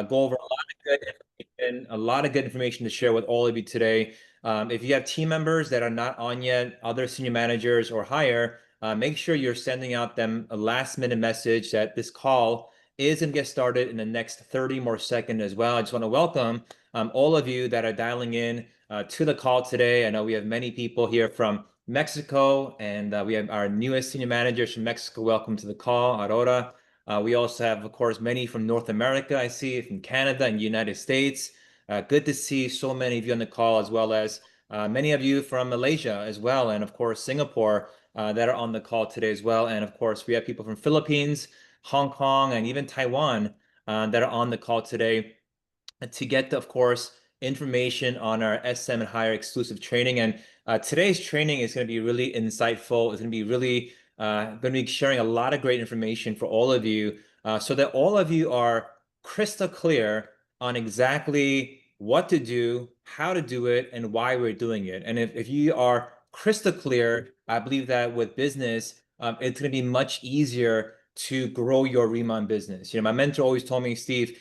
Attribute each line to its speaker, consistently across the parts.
Speaker 1: go over a lot of good information, a lot of good information to share with all of you today. If you have team members that are not on yet, other senior managers or higher, make sure you're sending out them a last minute message that this call is going to get started in the next 30 more seconds as well. I just want to welcome all of you that are dialing in to the call today. I know we have many people here from Mexico, and we have our newest senior managers from Mexico. Welcome to the call, Aurora. We also have, of course, many from North America, I see, from Canada and United States. Good to see so many of you on the call, as well as many of you from Malaysia as well, and of course, Singapore that are on the call today as well. And of course, we have people from Philippines, Hong Kong, and even Taiwan that are on the call today to get, of course, information on our SM and higher exclusive training. And today's training is going to be really insightful. It's going to be really going to be sharing a lot of great information for all of you so that all of you are crystal clear on exactly what to do, how to do it, and why we're doing it. And if you are crystal clear, I believe that with business, it's going to be much easier to grow your Riemann business. My mentor always told me, Steve,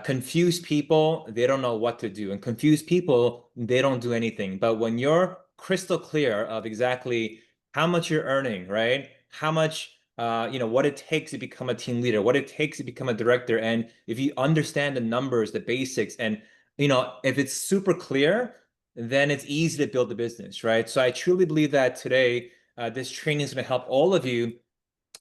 Speaker 1: confused people, they don't know what to do. And confused people, they don't do anything. But when you're crystal clear of exactly how much you're earning, right? How much, what it takes to become a team leader, what it takes to become a director. And if you understand the numbers, the basics, and, if it's super clear, then it's easy to build the business, right? So I truly believe that today, this training is going to help all of you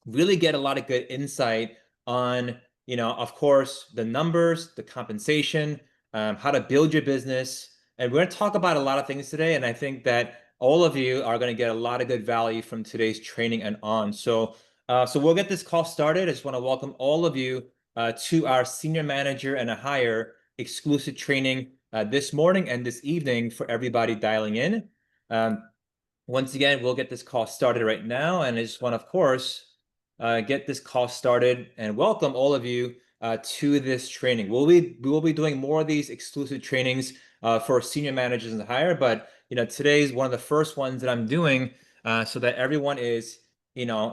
Speaker 1: really get a lot of good insight on, of course, the numbers, the compensation, how to build your business. And we're going to talk about a lot of things today. And I think that all of you are going to get a lot of good value from today's training and on. So we'll get this call started. I just want to welcome all of you to our senior manager and a higher exclusive training this morning and this evening for everybody dialing in. Once again, we'll get this call started right now. And I just want to, of course, get this call started and welcome all of you to this training. We will be doing more of these exclusive trainings for senior managers and higher, but today is one of the first ones that I'm doing so that everyone is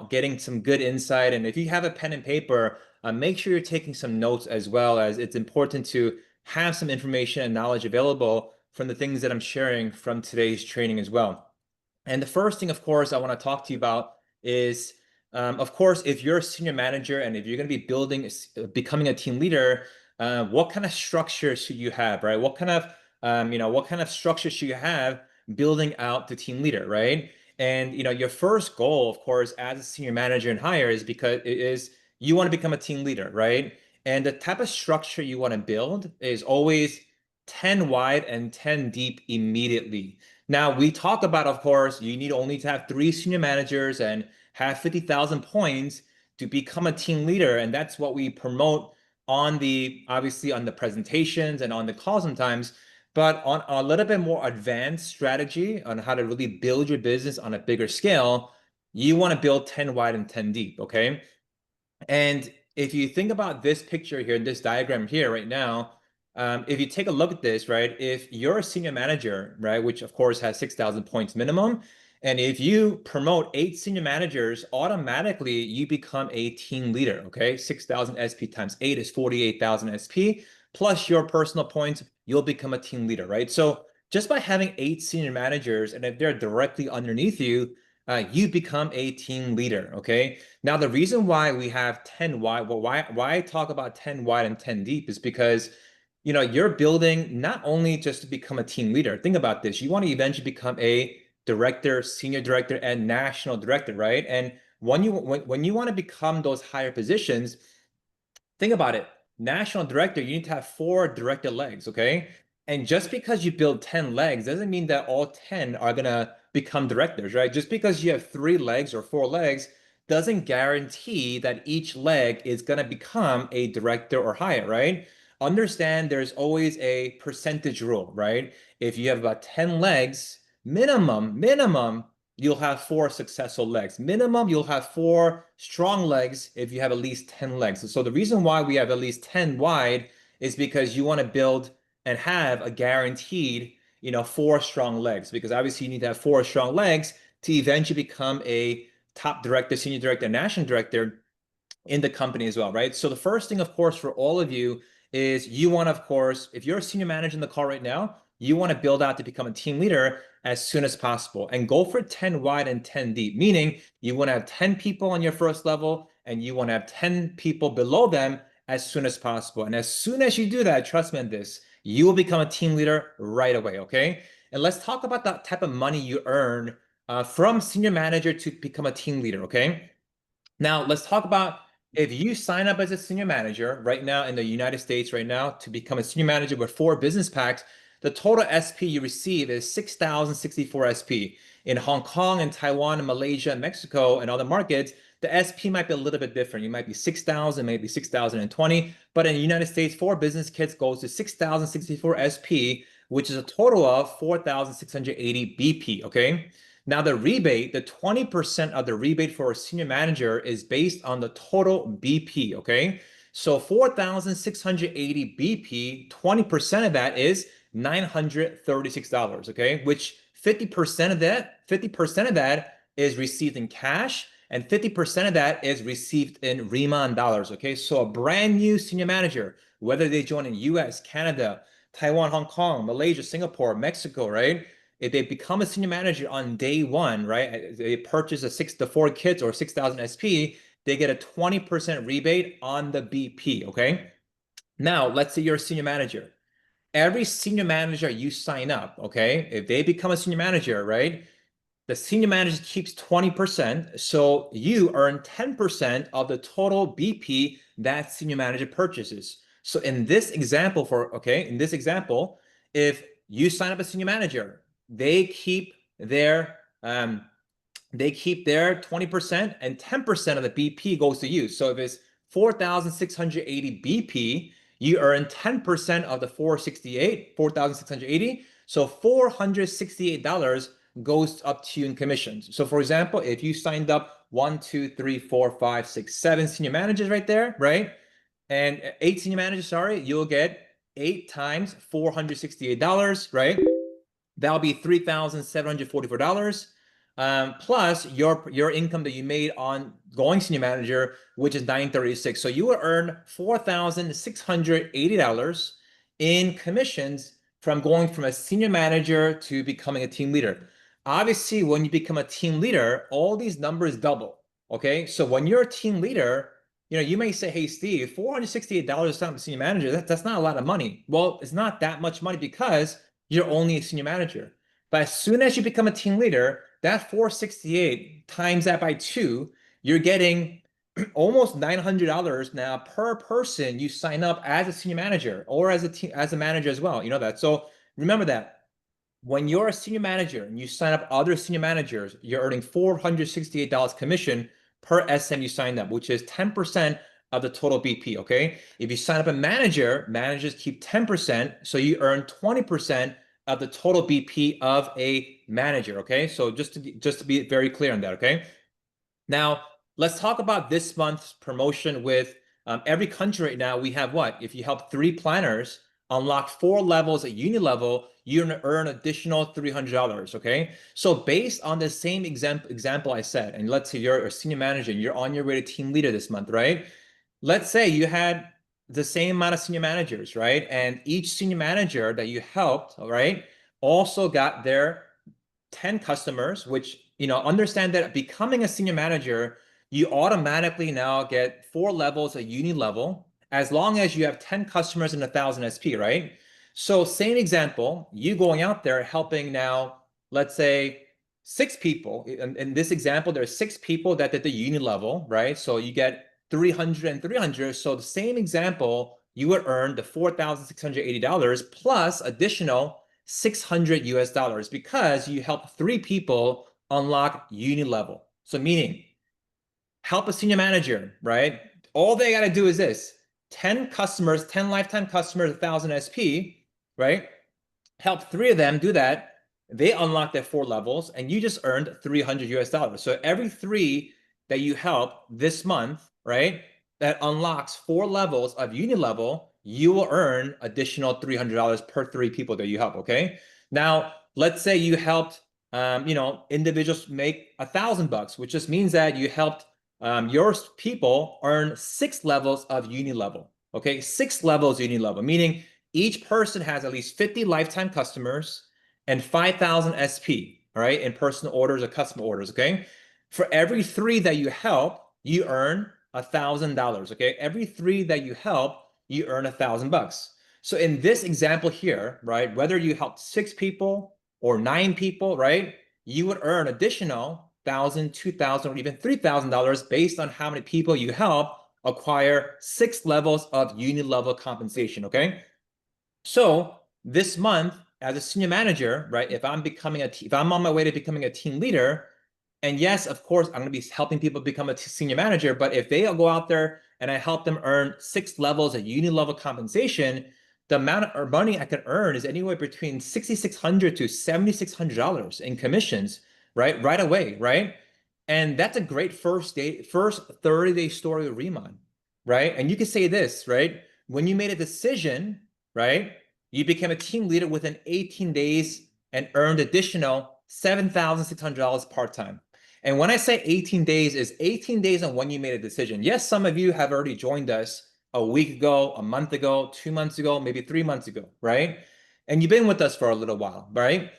Speaker 1: getting some good insight. And if you have a pen and paper, make sure you're taking some notes, as well, as it's important to have some information and knowledge available from the things that I'm sharing from today's training as well. And the first thing, of course, I want to talk to you about is, of course, if you're a senior manager and if you're going to be becoming a team leader, what kind of structure should you have, right? What kind of structure should you have building out the team leader, right? And your first goal, of course, as a senior manager and higher, is because it is you want to become a team leader, right? And the type of structure you want to build is always 10 wide and 10 deep immediately. Now, we talk about, of course, you need only to have 3 senior managers and have 50,000 points to become a team leader. And that's what we promote obviously on the presentations and on the call sometimes, but on a little bit more advanced strategy on how to really build your business on a bigger scale, you want to build 10 wide and 10 deep, okay? And if you think about this picture here, this diagram here right now, if you take a look at this, right, if you're a senior manager, right, which of course has 6,000 points minimum, and if you promote 8 senior managers, automatically you become a team leader, okay? 6,000 SP times 8 is 48,000 SP, plus your personal points, you'll become a team leader, right? So just by having 8 senior managers, and if they're directly underneath you, you become a team leader, okay? Now, the reason why we have 10 wide, well, why I talk about 10 wide and 10 deep is because you're building not only just to become a team leader. Think about this. You want to eventually become a director, senior director, and national director, right? And when you want to become those higher positions, think about it. National director, you need to have 4 director legs, okay? And just because you build 10 legs doesn't mean that all 10 are gonna become directors, right? Just because you have 3 legs or 4 legs doesn't guarantee that each leg is gonna become a director or higher, right? Understand there's always a percentage rule, right? If you have about 10 legs, minimum, you'll have 4 successful legs. Minimum, you'll have 4 strong legs if you have at least 10 legs. So the reason why we have at least 10 wide is because you want to build and have a guaranteed, 4 strong legs, because obviously you need to have 4 strong legs to eventually become a top director, senior director, national director in the company as well, right? So the first thing, of course, for all of you is you want, of course, if you're a senior manager in the call right now, you want to build out to become a team leader as soon as possible and go for 10 wide and 10 deep, meaning you want to have 10 people on your first level and you want to have 10 people below them as soon as possible. And as soon as you do that, trust me on this, you will become a team leader right away, okay? And let's talk about that type of money you earn from senior manager to become a team leader, okay? Now, let's talk about if you sign up as a senior manager right now in the United States right now to become a senior manager with 4 business packs, the total SP you receive is 6,064 SP. In Hong Kong and Taiwan and Malaysia and Mexico and other markets, the SP might be a little bit different. You might be 6,000, maybe 6,020. But in the United States, 4 business kits goes to 6,064 SP, which is a total of 4,680 BP, okay? Now, the rebate, the 20% of the rebate for a senior manager is based on the total BP, okay? So 4,680 BP, 20% of that is $936, okay? Which 50% of that is received in cash and 50% of that is received in Riemann dollars, okay? So a brand new senior manager, whether they join in US, Canada, Taiwan, Hong Kong, Malaysia, Singapore, Mexico, right? If they become a senior manager on day one, right? They purchase the 4 kits or 6,000 SP, they get a 20% rebate on the BP, okay? Now, let's say you're a senior manager. Every senior manager you sign up, okay? If they become a senior manager, right? The senior manager keeps 20%, so you earn 10% of the total BP that senior manager purchases. So in this example, if you sign up as senior manager, they keep their 20% and 10% of the BP goes to you. So if it's 4,680 BP, you earn 10% of the 4,680. So $468 goes up to you in commissions. So for example, if you signed up 1, 2, 3, 4, 5, 6, 7 senior managers right there, right? And 8 senior managers, sorry, you'll get 8 times $468, right? That'll be $3,744. Plus your income that you made on going senior manager, which is $936. So you will earn $4,680 in commissions from going from a senior manager to becoming a team leader. Obviously, when you become a team leader, all these numbers double. Okay, so when you're a team leader, you may say, "Hey, Steve, $468 to sign up a senior manager, that's not a lot of money." Well, it's not that much money because you're only a senior manager. But as soon as you become a team leader, that 468 times that by 2, you're getting almost $900 now per person you sign up as a senior manager or as a manager as well. You know that. So remember that when you're a senior manager and you sign up other senior managers, you're earning $468 commission per SM you signed up, which is 10% of the total BP, okay? If you sign up a manager, managers keep 10%, so you earn 20% of the total BP of a manager, okay? So just to be very clear on that, okay? Now, let's talk about this month's promotion with every country right now. We have what? If you help 3 planners unlock 4 levels at uni level, you're gonna earn additional $300, okay? So based on the same example I said, and let's say you're a senior manager and you're on your way to team leader this month, right? Let's say you had the same amount of senior managers, right? And each senior manager that you helped, all right, also got their 10 customers, which, understand that becoming a senior manager, you automatically now get 4 levels at uni level, as long as you have 10 customers and 1,000 SP, right? So same example, you going out there helping now, let's say 6 people. In this example, there's 6 people that did the uni level, right? So you get 300 and 300. So the same example, you would earn the $4,680 plus additional 600 US dollars because you help 3 people unlock uni level. So meaning help a senior manager, right? All they got to do is this: 10 customers, 10 lifetime customers, 1,000 SP, right? Help 3 of them do that. They unlock their 4 levels and you just earned 300 US dollars. So every 3 that you help this month, right, that unlocks 4 levels of uni level, you will earn additional $300 per 3 people that you help, okay? Now, let's say you helped, individuals make $1,000, which just means that you helped your people earn 6 levels of uni level. Okay, 6 levels unique level, meaning each person has at least 50 lifetime customers and 5,000 SP, all right, in personal orders or customer orders, okay? For every three that you help, you earn $1,000, okay? Every three that you help, you earn $1,000. So in this example here, right, whether you help 6 people or 9 people, right, you would earn additional 1,000, 2,000, or even $3,000 based on how many people you help acquire 6 levels of unit level compensation. Okay. So this month, as a senior manager, right, if I'm on my way to becoming a team leader, and yes, of course, I'm going to be helping people become a senior manager, but if they go out there and I help them earn 6 levels of unit level compensation, the amount of money I can earn is anywhere between $6,600 to $7,600 in commissions, right? Right away, right? And that's a great first 30-day story of Riemann, right? And you can say this, right? When you made a decision, right? You became a team leader within 18 days and earned additional $7,600 part-time. And when I say 18 days, is 18 days on when you made a decision. Yes, some of you have already joined us a week ago, a month ago, 2 months ago, maybe 3 months ago, right? And you've been with us for a little while, right?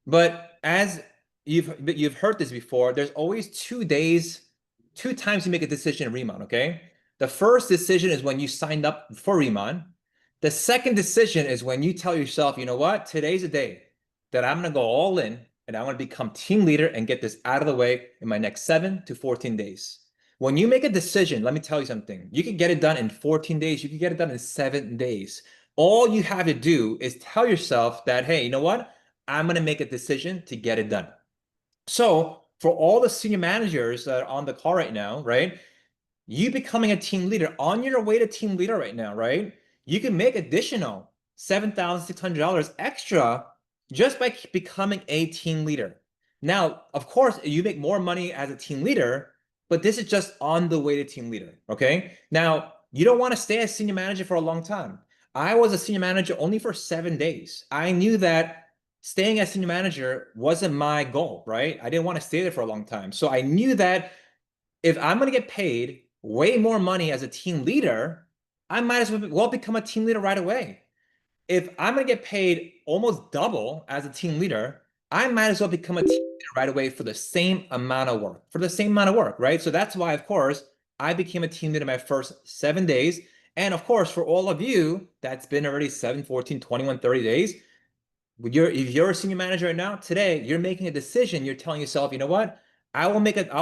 Speaker 1: But as you've heard this before, there's always 2 days, 2 times you make a decision in Riemann, okay? The first decision is when you signed up for Riemann. The second decision is when you tell yourself, you know what, today's a day that I'm gonna go all in and I want to become team leader and get this out of the way in my next 7 to 14 days. When you make a decision, let me tell you something. You can get it done in 14 days. You can get it done in 7 days. All you have to do is tell yourself that, hey, you know what? I'm going to make a decision to get it done. So for all the senior managers that are on the call right now, right? You becoming a team leader on your way to team leader right now, right? You can make additional $7,600 extra just by becoming a team leader. Now, of course, you make more money as a team leader, but this is just on the way to team leader, okay? Now, you don't want to stay as senior manager for a long time. I was a senior manager only for 7 days. I knew that staying as senior manager wasn't my goal, right? I didn't want to stay there for a long time. So I knew that if I'm going to get paid way more money as a team leader, I might as well become a team leader right away. If I'm going to get paid almost double as a team leader, I might as well become a team leader right away for the same amount of work, right? So that's why, of course, I became a team leader my first 7 days. And of course, for all of you, that's been already 7, 14, 21, 30 days. If you're a senior manager right now, today you're making a decision. You're telling yourself, you know what? I'll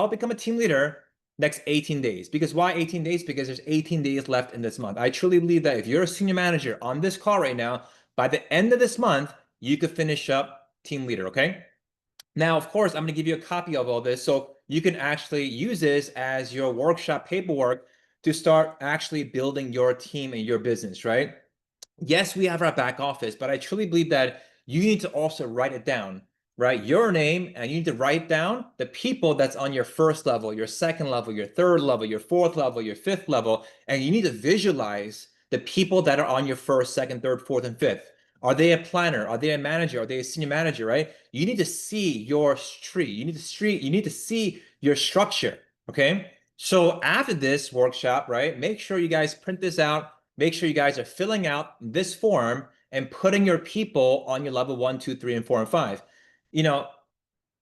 Speaker 1: become a team leader next 18 days. Because why 18 days? Because there's 18 days left in this month. I truly believe that if you're a senior manager on this call right now, by the end of this month, you could finish up team leader, okay? Now, of course, I'm going to give you a copy of all this so you can actually use this as your workshop paperwork to start actually building your team and your business, right? Yes, we have our back office, but I truly believe that you need to also write it down, right? Your name, and you need to write down the people that's on your first level, your second level, your third level, your fourth level, your fifth level, and you need to visualize the people that are on your first, second, third, fourth, and fifth. Are they a planner? Are they a manager? Are they a senior manager, right? You need to see your tree. You need to see your structure, okay? So after this workshop, right, make sure you guys print this out. Make sure you guys are filling out this form and putting your people on your level 1, 2, 3, and 4, and 5. You know,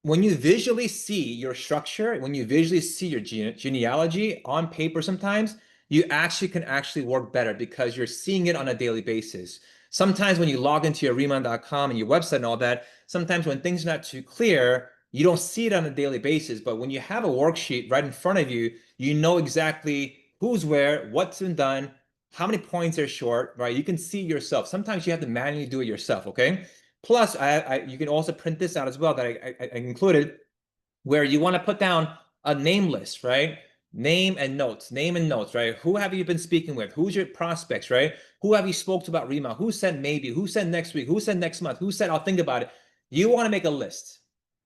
Speaker 1: when you visually see your structure, when you visually see your genealogy on paper, sometimes you actually can actually work better because you're seeing it on a daily basis. Sometimes when you log into your Riemann.com and your website and all that, sometimes when things are not too clear, you don't see it on a daily basis. But when you have a worksheet right in front of you, you know exactly who's where, what's been done, how many points are short, right? You can see yourself. Sometimes you have to manually do it yourself, okay? Plus, you can also print this out as well that I included, where you want to put down a name list, right? Name and notes, right? Who have you been speaking with? Who's your prospects, right? Who have you spoke to about Rima? Who said maybe? Who said next week? Who said next month? Who said I'll think about it? You want to make a list.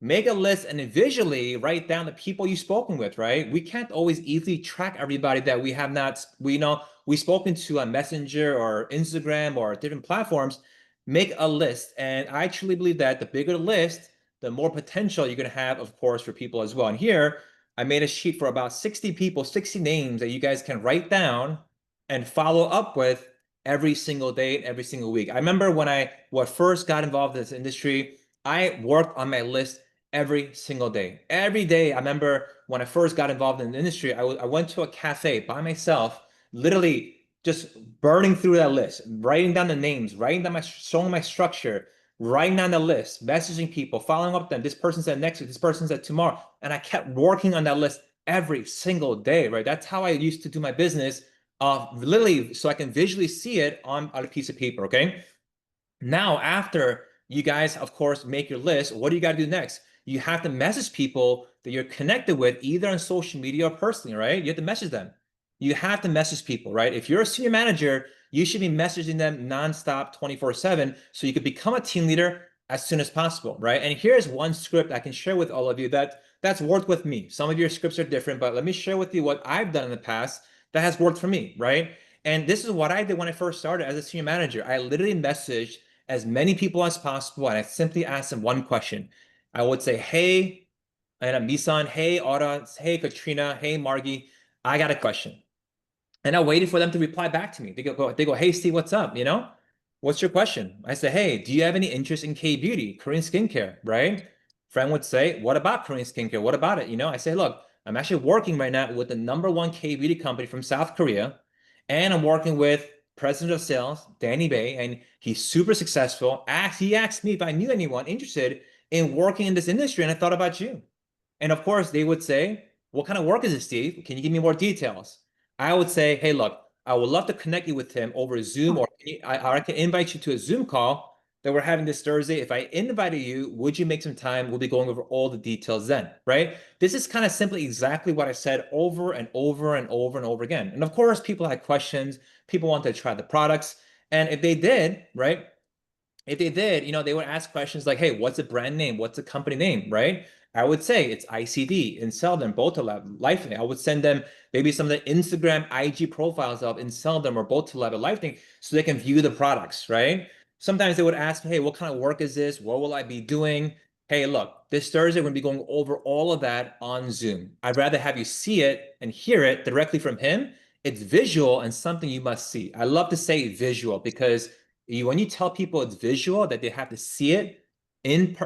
Speaker 1: Make a list and then visually write down the people you've spoken with, right? We can't always easily track everybody that we have not, we know we've spoken to on Messenger or Instagram or different platforms. Make a list. And I truly believe that the bigger the list, the more potential you're going to have, of course, for people as well. And here, I made a sheet for about 60 people, 60 names that you guys can write down and follow up with every single day, every single week. I remember when I first got involved in this industry, I worked on my list every single day. Every day, I remember when I first got involved in the industry, I went to a cafe by myself, literally just burning through that list, writing down the names, writing down showing my structure, writing down the list, messaging people, following up with them. This person said next week, this person said tomorrow. And I kept working on that list every single day, right? That's how I used to do my business, literally, so I can visually see it on a piece of paper, okay? Now, after you guys, of course, make your list, what do you got to do next? You have to message people that you're connected with, either on social media or personally, right? You have to message them. You have to message people, right? If you're a senior manager, you should be messaging them nonstop, 24/7, so you could become a team leader as soon as possible, right? And here's one script I can share with all of you that's worked with me. Some of your scripts are different, but let me share with you what I've done in the past that has worked for me, right? And this is what I did when I first started as a senior manager. I literally messaged as many people as possible, and I simply asked them one question. I would say, "Hey, and I'm Misan. Hey, Aura. Hey, Katrina. Hey, Margie. I got a question." And I waited for them to reply back to me. They go, "Hey, Steve, what's up? What's your question?" I say, "Hey, do you have any interest in K beauty, Korean skincare?" Right? Friend would say, "What about Korean skincare? What about it?" I say, "Look, I'm actually working right now with the number one K beauty company from South Korea, and I'm working with President of Sales, Danny Bay, and he's super successful. He asked me if I knew anyone interested in working in this industry, and I thought about you." And of course, they would say, "What kind of work is it, Steve? Can you give me more details?" I would say, "Hey, look, I would love to connect you with him over Zoom, or I can invite you to a Zoom call that we're having this Thursday. If I invited you, would you make some time? We'll be going over all the details then," right? This is kind of simply exactly what I said over and over and over and over again. And of course, people had questions. People wanted to try the products. And if they did, right? If they did, they would ask questions like, "Hey, what's the brand name? What's the company name?" Right? I would say it's ICD and sell them both to LifeLink. I would send them maybe some of the Instagram, IG profiles of and sell them or both to LifeLink so they can view the products, right? Sometimes they would ask me, "Hey, what kind of work is this? What will I be doing?" Hey, look, this Thursday we're going to be going over all of that on Zoom. I'd rather have you see it and hear it directly from him. It's visual and something you must see. I love to say visual because when you tell people it's visual, that they have to see it in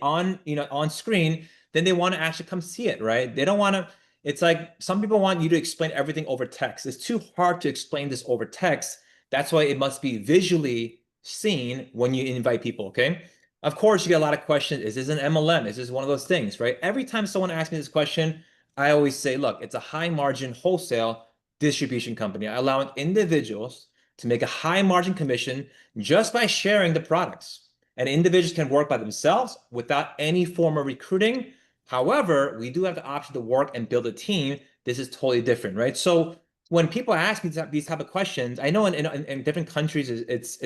Speaker 1: on on screen, then they want to actually come see it, right? They don't want to. It's like some people want you to explain everything over text. It's too hard to explain this over text. That's why it must be visually seen when you invite people. Okay. Of course, you get a lot of questions. Is this an MLM? Is this one of those things, right? Every time someone asks me this question, I always say, "Look, it's a high margin wholesale distribution company, allowing individuals to make a high margin commission just by sharing the products. And individuals can work by themselves without any form of recruiting. However, we do have the option to work and build a team. This is totally different, right?" So when people ask me these type of questions, I know in different countries it's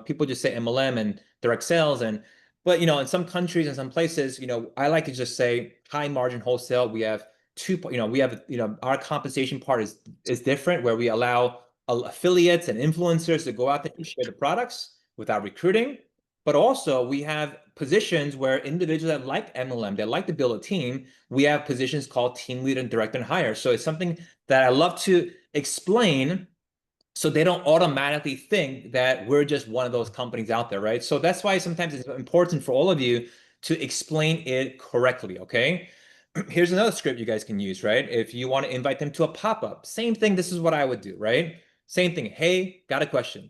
Speaker 1: people just say MLM and direct sales, but in some countries and some places, I like to just say high margin wholesale. We have our compensation part is different, where we allow affiliates and influencers to go out there and share the products without recruiting. But also we have positions where individuals that like MLM, that like to build a team, we have positions called team lead and direct and hire. So it's something that I love to explain so they don't automatically think that we're just one of those companies out there, right? So that's why sometimes it's important for all of you to explain it correctly, okay? Here's another script you guys can use, right? If you want to invite them to a pop-up, same thing. This is what I would do, right? Same thing. "Hey, got a question.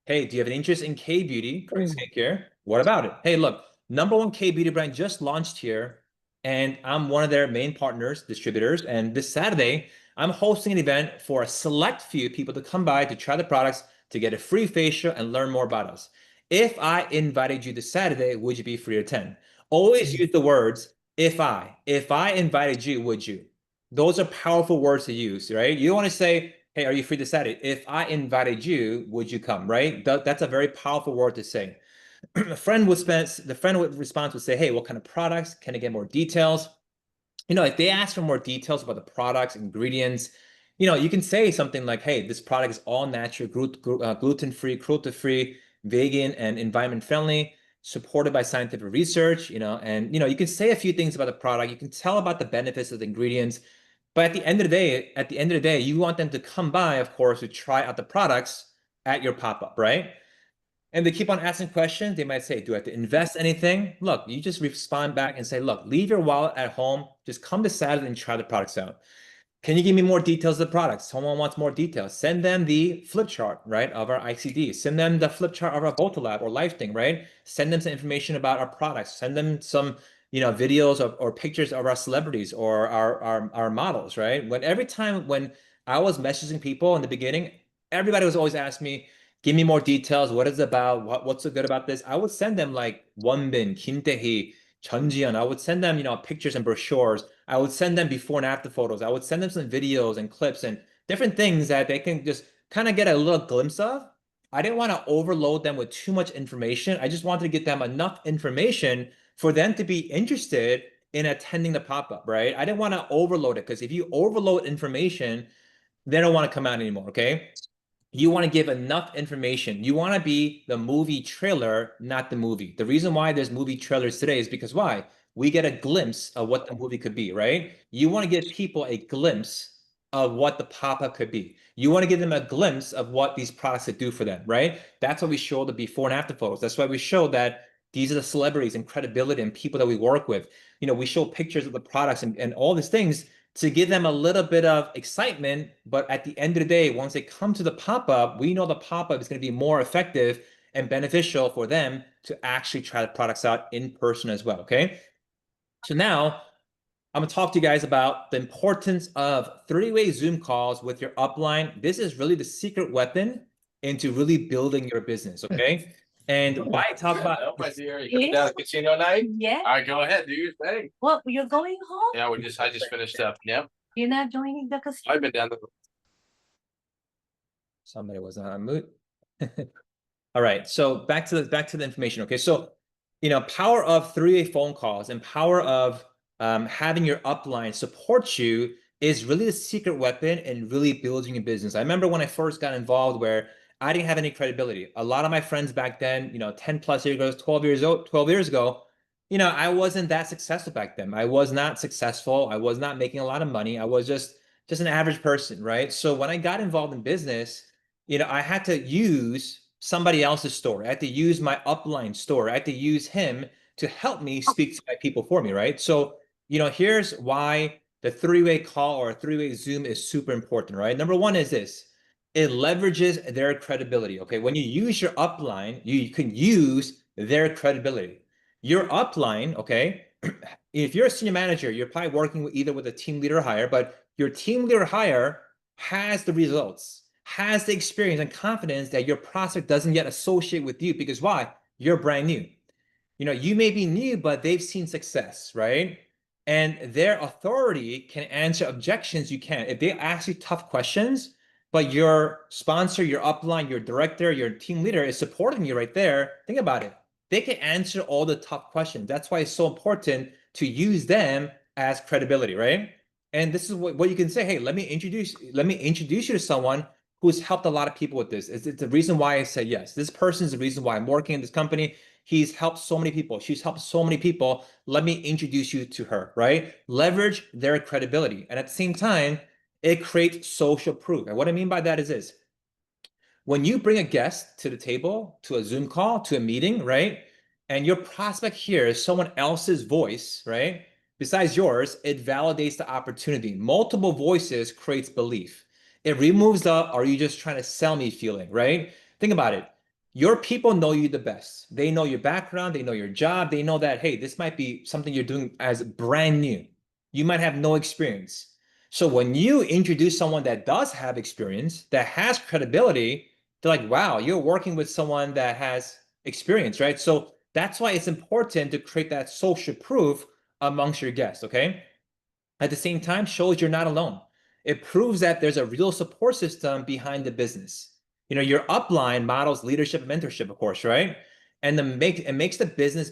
Speaker 1: Hey, do you have an interest in K beauty, Korean skincare? What about it? Hey, look, number one K beauty brand just launched here, and I'm one of their main partners, distributors. And this Saturday, I'm hosting an event for a select few people to come by to try the products, to get a free facial and learn more about us. If I invited you this Saturday, would you be free to attend?" Always use the words if I invited you, would you? Those are powerful words to use, right? You don't want to say, "Hey, are you free to Saturday? If I invited you, would you come?" Right? That's a very powerful word to say. The friend would response would say, "Hey, what kind of products? Can I get more details?" If they ask for more details about the products, ingredients, you can say something like, "Hey, this product is all natural, gluten-free, cruelty-free, vegan, and environment friendly, supported by scientific research," and you can say a few things about the product. You can tell about the benefits of the ingredients. But at the end of the day, you want them to come by, of course, to try out the products at your pop-up, right? And they keep on asking questions. They might say, do I have to invest anything? Look, you just respond back and say, look, leave your wallet at home. Just come to Saturday and try the products out. Can you give me more details of the products? Someone wants more details. Send them the flip chart, right, of our ICD. Send them the flip chart of our Voltalab or LifeThing, right? Send them some information about our products. Send them some, videos or pictures of our celebrities or our models, right? Every time when I was messaging people in the beginning, everybody was always asking me, give me more details. What is it about? What's so good about this? I would send them like Wonbin, Kim Tae-hee, Chun Jian. I would send them, pictures and brochures. I would send them before and after photos. I would send them some videos and clips and different things that they can just kind of get a little glimpse of. I didn't want to overload them with too much information. I just wanted to get them enough information for them to be interested in attending the pop-up, right? I didn't want to overload it because if you overload information, they don't want to come out anymore, okay? You want to give enough information. You want to be the movie trailer, not the movie. The reason why there's movie trailers today is because why? We get a glimpse of what the movie could be, right? You want to give people a glimpse of what the pop-up could be. You want to give them a glimpse of what these products could do for them, right? That's why we show the before and after photos. That's why we show that these are the celebrities and credibility and people that we work with. We show pictures of the products and all these things to give them a little bit of excitement. But at the end of the day, once they come to the pop-up, we know the pop-up is going to be more effective and beneficial for them to actually try the products out in person as well. Okay. So now I'm going to talk to you guys about the importance of three-way Zoom calls with your upline. This is really the secret weapon into really building your business. Okay. And why I talk about
Speaker 2: Oh, my dear, you coming down to casino night?
Speaker 3: Yeah.
Speaker 2: All right, go ahead, do your thing.
Speaker 3: What, you're going home?
Speaker 2: Yeah, I just finished up. Yep,
Speaker 3: You're not joining the casino?
Speaker 2: I've been down to.
Speaker 1: somebody was on mute. All right, so back to the information. Okay, so power of three-way phone calls and power of having your upline support you is really the secret weapon in really building a business. I remember when I first got involved where I didn't have any credibility. A lot of my friends back then, 10 plus years ago, 12 years ago, I wasn't that successful back then. I was not successful. I was not making a lot of money. I was just an average person, right? So when I got involved in business, I had to use somebody else's story. I had to use my upline story. I had to use him to help me speak to my people for me, right? So, here's why the three-way call or a three-way Zoom is super important, right? Number one is this. It leverages their credibility, okay? When you use your upline, you can use their credibility. Your upline, okay? If you're a senior manager, you're probably working either with a team leader or higher, but your team leader hire has the results, has the experience and confidence that your prospect doesn't yet associate with you because why? You're brand new. You may be new, but they've seen success, right? And their authority can answer objections you can't. If they ask you tough questions, but your sponsor, your upline, your director, your team leader is supporting you right there, think about it. They can answer all the tough questions. That's why it's so important to use them as credibility, right? And this is what you can say, hey, let me introduce you to someone who's helped a lot of people with this. It's the reason why I say yes. This person is the reason why I'm working in this company. He's helped so many people. She's helped so many people. Let me introduce you to her, right? Leverage their credibility. And at the same time, it creates social proof. And what I mean by that is this. When you bring a guest to the table, to a Zoom call, to a meeting, right? And your prospect hears someone else's voice, right? Besides yours, it validates the opportunity. Multiple voices creates belief. It removes the, are you just trying to sell me feeling, right? Think about it. Your people know you the best. They know your background, they know your job, they know that, hey, this might be something you're doing as brand new. You might have no experience. So when you introduce someone that does have experience, that has credibility, they're like, wow, you're working with someone that has experience, right? So that's why it's important to create that social proof amongst your guests, okay? At the same time, shows you're not alone. It proves that there's a real support system behind the business. Your upline models leadership and mentorship, of course, right? And it makes the business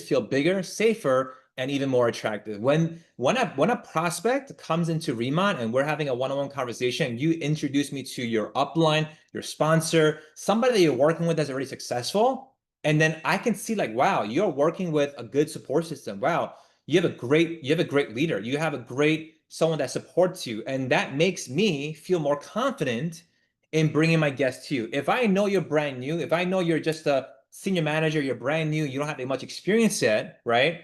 Speaker 1: feel bigger, safer, and even more attractive. When a prospect comes into Remont and we're having a one-on-one conversation, you introduce me to your upline, your sponsor, somebody that you're working with that's already successful, and then I can see like, wow, you're working with a good support system. Wow, you have a great leader. You have a great someone that supports you, and that makes me feel more confident in bringing my guests to you. If I know you're brand new, if I know you're just a senior manager, you're brand new, you don't have that much experience yet, right?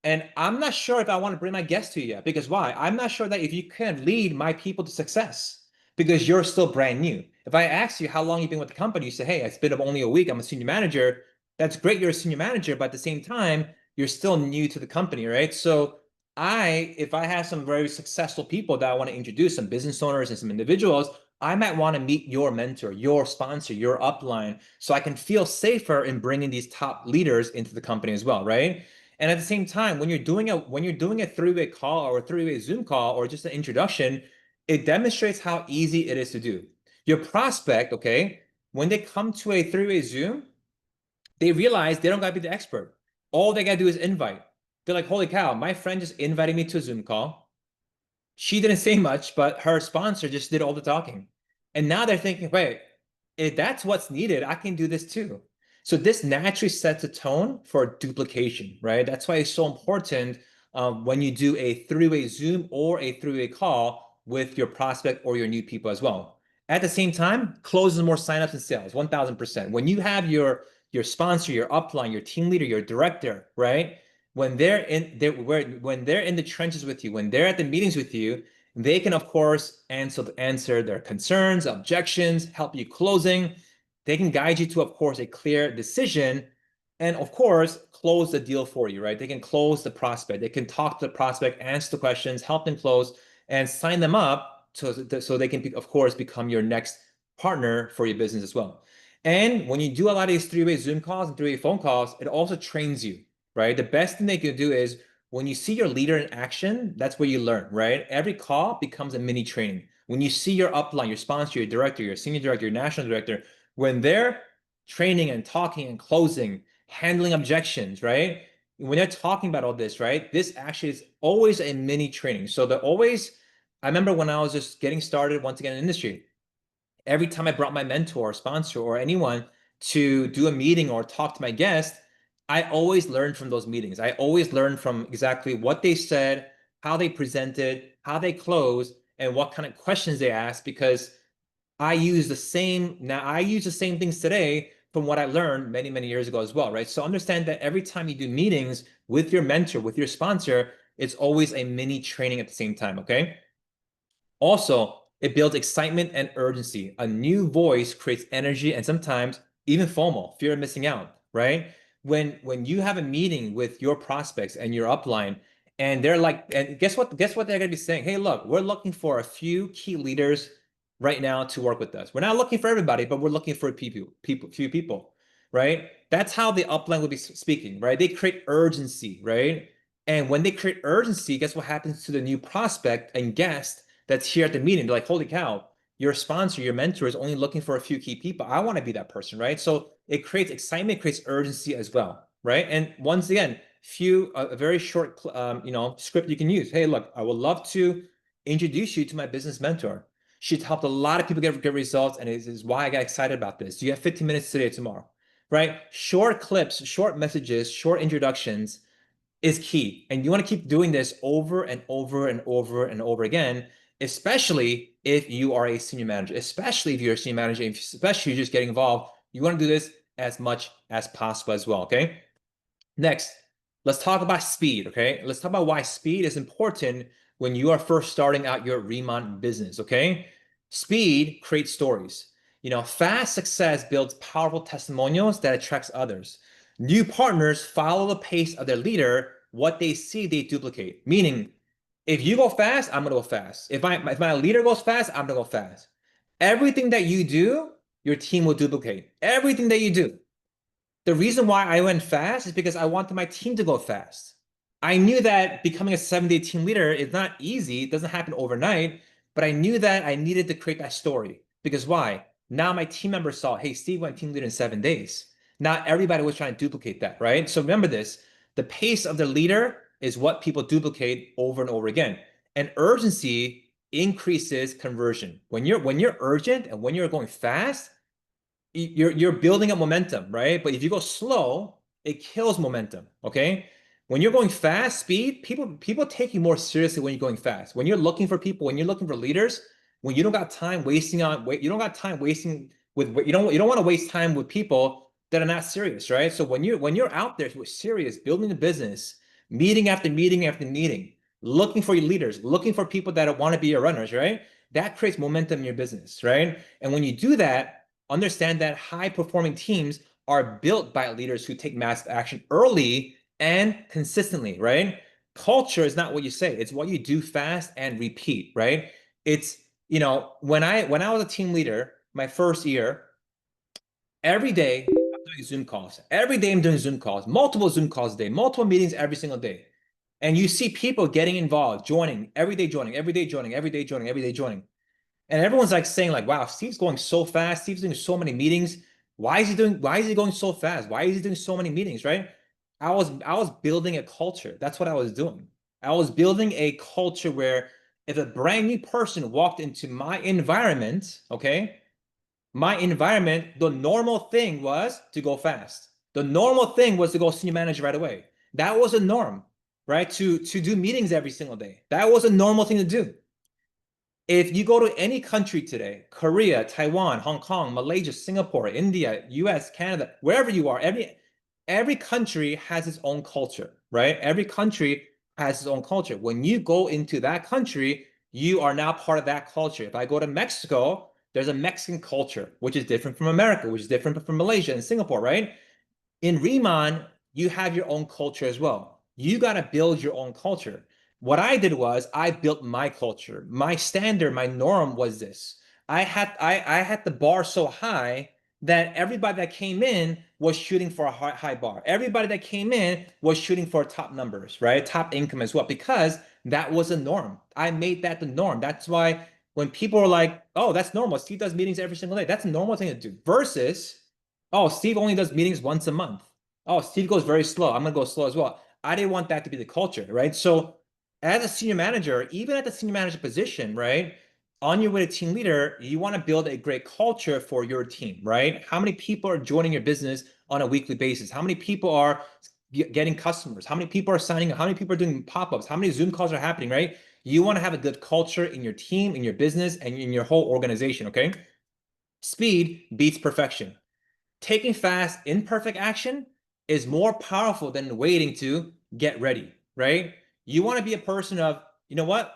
Speaker 1: And I'm not sure if I want to bring my guests to you yet. Because why? I'm not sure that if you can lead my people to success because you're still brand new. If I ask you how long you've been with the company, you say, hey, it's been only a week. I'm a senior manager. That's great. You're a senior manager, but at the same time, you're still new to the company, right? So if I have some very successful people that I want to introduce, some business owners and some individuals, I might want to meet your mentor, your sponsor, your upline, so I can feel safer in bringing these top leaders into the company as well, right? And at the same time, when you're doing a three-way call or a three-way Zoom call or just an introduction, it demonstrates how easy it is to do. Your prospect, okay, when they come to a three-way Zoom, they realize they don't gotta be the expert. All they gotta do is invite. They're like, holy cow, my friend just invited me to a Zoom call. She didn't say much, but her sponsor just did all the talking. And now they're thinking, wait, if that's what's needed, I can do this too. So this naturally sets a tone for duplication, right? That's why it's so important when you do a three-way Zoom or a three-way call with your prospect or your new people as well. At the same time, closes more signups and sales, 1000%. When you have your sponsor, your upline, your team leader, your director, right? When they're in the trenches with you, when they're at the meetings with you, they can of course answer their concerns, objections, help you closing. They can guide you to, of course, a clear decision, and of course close the deal for you, right? They can close the prospect. They can talk to the prospect, answer the questions, help them close, and sign them up so they can, of course, become your next partner for your business as well. And when you do a lot of these three-way Zoom calls and three-way phone calls, it also trains you, right? The best thing they can do is when you see your leader in action, that's where you learn, right? Every call becomes a mini training. When you see your upline, your sponsor, your director, your senior director, your national director, when they're training and talking and closing, handling objections, right? When they're talking about all this, right? This actually is always a mini training. So I remember when I was just getting started once again in the industry, every time I brought my mentor or sponsor or anyone to do a meeting or talk to my guest, I always learned from those meetings. I always learned from exactly what they said, how they presented, how they closed, and what kind of questions they asked, because I use the same things today from what I learned many, many years ago as well, right? So understand that every time you do meetings with your mentor, with your sponsor, it's always a mini training at the same time, okay? Also, it builds excitement and urgency. A new voice creates energy and sometimes even FOMO, fear of missing out, right? When you have a meeting with your prospects and your upline, and they're like, and guess what? Guess what they're gonna be saying? Hey, look, we're looking for a few key leaders right now to work with us. We're not looking for everybody, but we're looking for few people, right? That's how the upline will be speaking, right? They create urgency, right? And when they create urgency, guess what happens to the new prospect and guest that's here at the meeting? They're like, holy cow, your sponsor, your mentor is only looking for a few key people. I want to be that person, right? So it creates excitement, creates urgency as well, right? And once again, a very short, script you can use. Hey, look, I would love to introduce you to my business mentor. She's helped a lot of people get good results, and it is why I got excited about this. Do you have 15 minutes today or tomorrow? Right? Short clips, short messages, short introductions is key. And you want to keep doing this over and over and over and over again, especially if you are a senior manager, especially if you're a senior manager, especially if you're just getting involved. You want to do this as much as possible as well, okay? Next, let's talk about speed, okay? Let's talk about why speed is important when you are first starting out your Remont business, okay? Speed creates stories. Fast success builds powerful testimonials that attracts others. New partners follow the pace of their leader. What they see, they duplicate. Meaning, if you go fast, I'm gonna go fast. If my leader goes fast, I'm gonna go fast. Everything that you do, your team will duplicate. Everything that you do. The reason why I went fast is because I wanted my team to go fast. I knew that becoming a 7-day team leader is not easy. It doesn't happen overnight, but I knew that I needed to create that story. Because why? Now my team members saw, hey, Steve went team leader in 7 days. Not everybody was trying to duplicate that, right? So remember this, the pace of the leader is what people duplicate over and over again. And urgency increases conversion. When you're urgent and when you're going fast, you're building up momentum, right? But if you go slow, it kills momentum, okay? When you're going fast, speed, people take you more seriously when you're going fast. When you're looking for people, when you're looking for leaders, when you don't got time wasting on wait, you don't got time wasting with you don't want to waste time with people that are not serious, right? So when you're out there with serious, building a business, meeting after meeting after meeting, looking for your leaders, looking for people that want to be your runners, right? That creates momentum in your business, right? And when you do that, understand that high performing teams are built by leaders who take massive action early and consistently, right? Culture is not what you say, it's what you do fast and repeat, right? It's, when I was a team leader, my first year, every day I'm doing Zoom calls. Every day I'm doing Zoom calls, multiple Zoom calls a day, multiple meetings every single day. And you see people getting involved, joining, every day joining, every day joining, every day joining, every day joining. And everyone's like saying, like, wow, Steve's going so fast. Steve's doing so many meetings. Why is he going so fast? Why is he doing so many meetings, right? I was building a culture. That's what I was doing. I was building a culture where if a brand new person walked into my environment, okay, the normal thing was to go fast. The normal thing was to go senior manager right away. That was a norm, right? To do meetings every single day. That was a normal thing to do. If you go to any country today, Korea, Taiwan, Hong Kong, Malaysia, Singapore, India, US, Canada, wherever you are, every country has its own culture, right? Every country has its own culture. When you go into that country, you are now part of that culture. If I go to Mexico, there's a Mexican culture, which is different from America, which is different from Malaysia and Singapore, right? In Riemann, you have your own culture as well. You got to build your own culture. What I did was I built my culture. My standard, my norm was this. I had the bar so high that everybody that came in was shooting for a high bar. Everybody that came in was shooting for top numbers, right? Top income as well, because that was a norm. I made that the norm. That's why when people are like, oh, that's normal. Steve does meetings every single day. That's a normal thing to do. Versus, oh, Steve only does meetings once a month. Oh, Steve goes very slow. I'm gonna go slow as well. I didn't want that to be the culture, right? So as a senior manager, even at the senior manager position, right? On your way to team leader, you want to build a great culture for your team, right? How many people are joining your business on a weekly basis? How many people are getting customers? How many people are signing up? How many people are doing pop-ups? How many Zoom calls are happening, right? You want to have a good culture in your team, in your business, and in your whole organization, okay? Speed beats perfection. Taking fast, imperfect action is more powerful than waiting to get ready, right? You want to be a person of, you know what?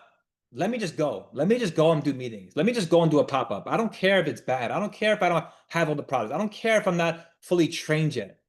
Speaker 1: Let me just go. Let me just go and do meetings. Let me just go and do a pop-up. I don't care if it's bad. I don't care if I don't have all the products. I don't care if I'm not fully trained yet.